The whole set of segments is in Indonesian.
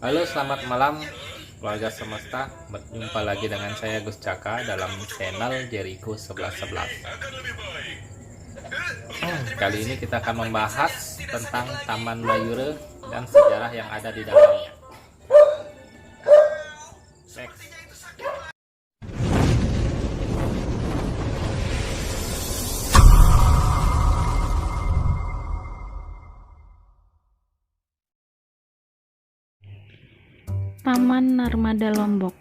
Halo, selamat malam keluarga semesta. Berjumpa lagi dengan saya Gus Caka dalam channel Jericho 1111. Kali ini kita akan membahas tentang Taman Mayura dan sejarah yang ada di dalamnya. Next. Taman Narmada Lombok,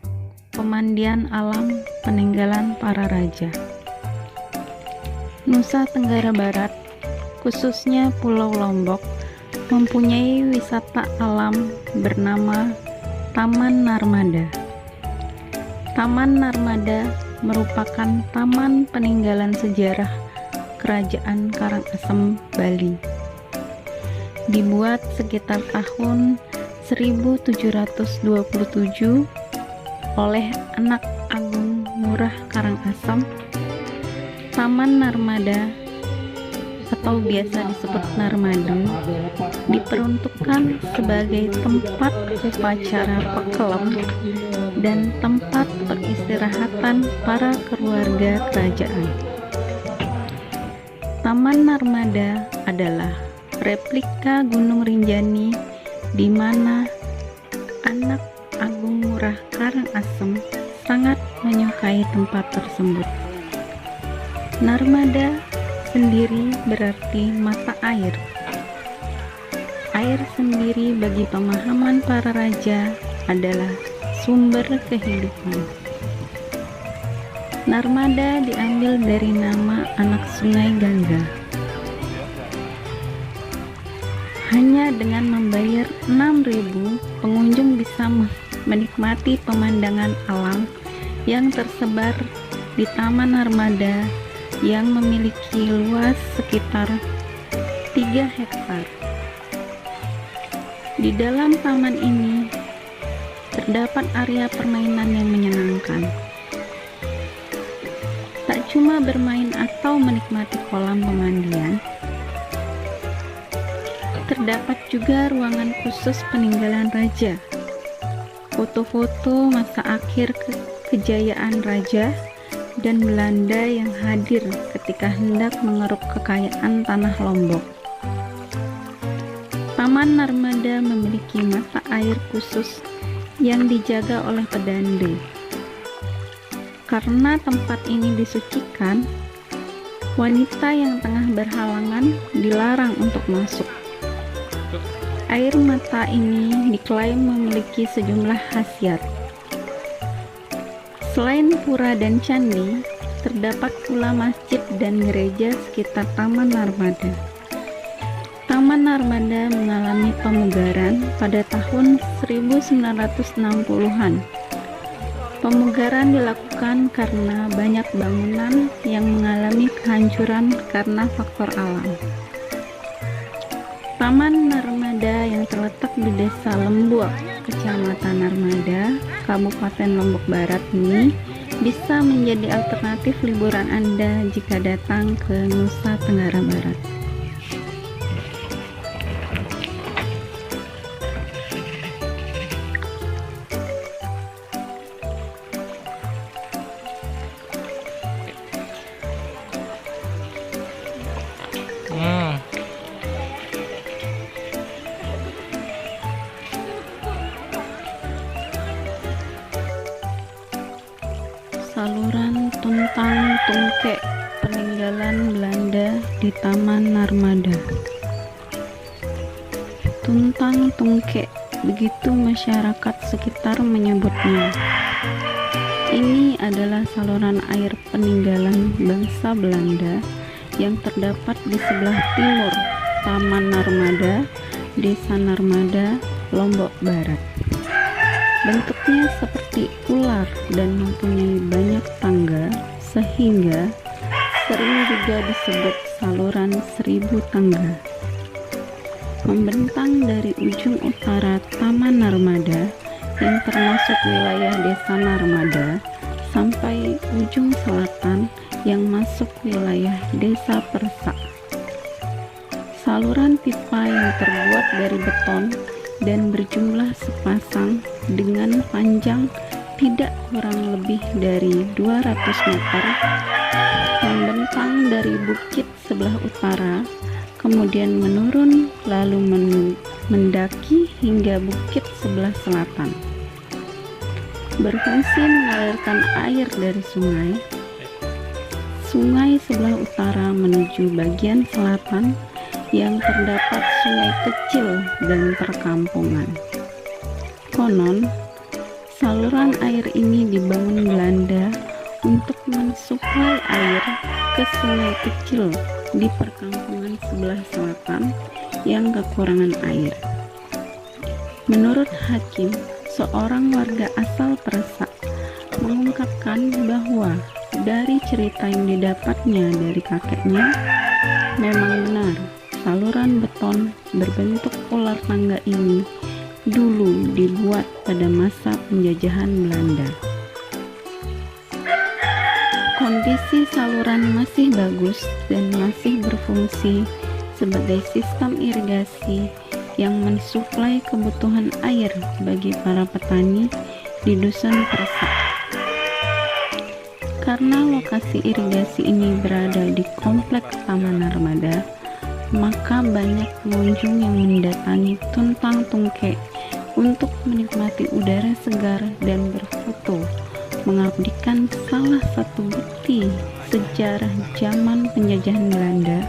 pemandian alam peninggalan para raja. Nusa Tenggara Barat, khususnya Pulau Lombok, mempunyai wisata alam bernama Taman Narmada. Taman Narmada merupakan taman peninggalan sejarah Kerajaan Karangasem, Bali. Dibuat sekitar tahun 1727 oleh anak Agung Ngurah Karangasem. Taman Narmada atau biasa disebut Narmadu diperuntukkan sebagai tempat upacara pekelem dan tempat peristirahatan para keluarga kerajaan. Taman Narmada adalah replika Gunung Rinjani di mana anak Agung Ngurah Karangasem sangat menyukai tempat tersebut. Narmada sendiri berarti mata air. Air sendiri bagi pemahaman para raja adalah sumber kehidupan. Narmada diambil dari nama anak sungai Gangga. Hanya dengan membayar 6.000, pengunjung bisa menikmati pemandangan alam yang tersebar di Taman Narmada yang memiliki luas sekitar 3 hektar. Di dalam taman ini terdapat area permainan yang menyenangkan. Tak cuma bermain atau menikmati kolam pemandian, terdapat juga ruangan khusus peninggalan raja, foto-foto masa akhir kejayaan raja dan Belanda yang hadir ketika hendak mengeruk kekayaan tanah Lombok. Taman Narmada memiliki mata air khusus yang dijaga oleh pedande. Karena tempat ini disucikan, wanita yang tengah berhalangan dilarang untuk masuk. Air mata ini diklaim memiliki sejumlah khasiat. Selain pura dan candi, terdapat pula masjid dan gereja sekitar Taman Narmada. Taman Narmada mengalami pemugaran pada tahun 1960-an. Pemugaran dilakukan karena banyak bangunan yang mengalami kehancuran karena faktor alam. Taman Narmada yang terletak di Desa Lembuak, Kecamatan Narmada, Kabupaten Lombok Barat ini bisa menjadi alternatif liburan Anda jika datang ke Nusa Tenggara Barat. Saluran Tuntang Tungkek peninggalan Belanda di Taman Narmada. Tuntang Tungkek, begitu masyarakat sekitar menyebutnya. Ini adalah saluran air peninggalan bangsa Belanda yang terdapat di sebelah timur Taman Narmada, Desa Narmada, Lombok Barat. Bentuknya seperti ular dan mempunyai banyak tangga, sehingga sering juga disebut saluran 1000 tangga. Membentang dari ujung utara Taman Narmada yang termasuk wilayah Desa Narmada sampai ujung selatan yang masuk wilayah Desa Persak. Saluran pipa yang terbuat dari beton dan berjumlah sepasang dengan panjang tidak kurang lebih dari 200 meter, membentang dari bukit sebelah utara, kemudian menurun lalu mendaki hingga bukit sebelah selatan. Berfungsi mengalirkan air dari sungai sebelah utara menuju bagian selatan yang terdapat sungai kecil dan perkampungan. Konon, saluran air ini dibangun Belanda untuk mensuplai air ke sungai kecil di perkampungan sebelah selatan yang kekurangan air. Menurut Hakim, seorang warga asal Persak, mengungkapkan bahwa dari cerita yang didapatnya dari kakeknya, memang benar saluran beton berbentuk ular tangga ini dulu dibuat pada masa penjajahan Belanda. Kondisi saluran masih bagus dan masih berfungsi sebagai sistem irigasi yang mensuplai kebutuhan air bagi para petani di Dusun Persak. Karena lokasi irigasi ini berada di kompleks Taman Narmada, maka banyak pengunjung yang mendatangi Tuntang Tungkek untuk menikmati udara segar dan berfoto, mengabadikan salah satu bukti sejarah zaman penjajahan Belanda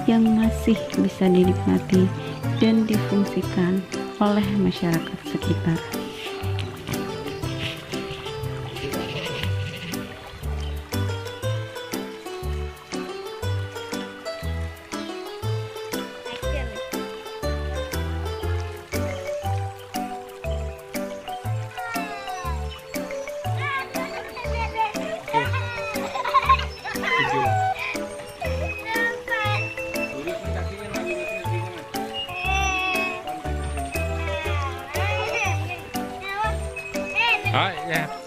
yang masih bisa dinikmati dan difungsikan oleh masyarakat sekitar. Oh ya.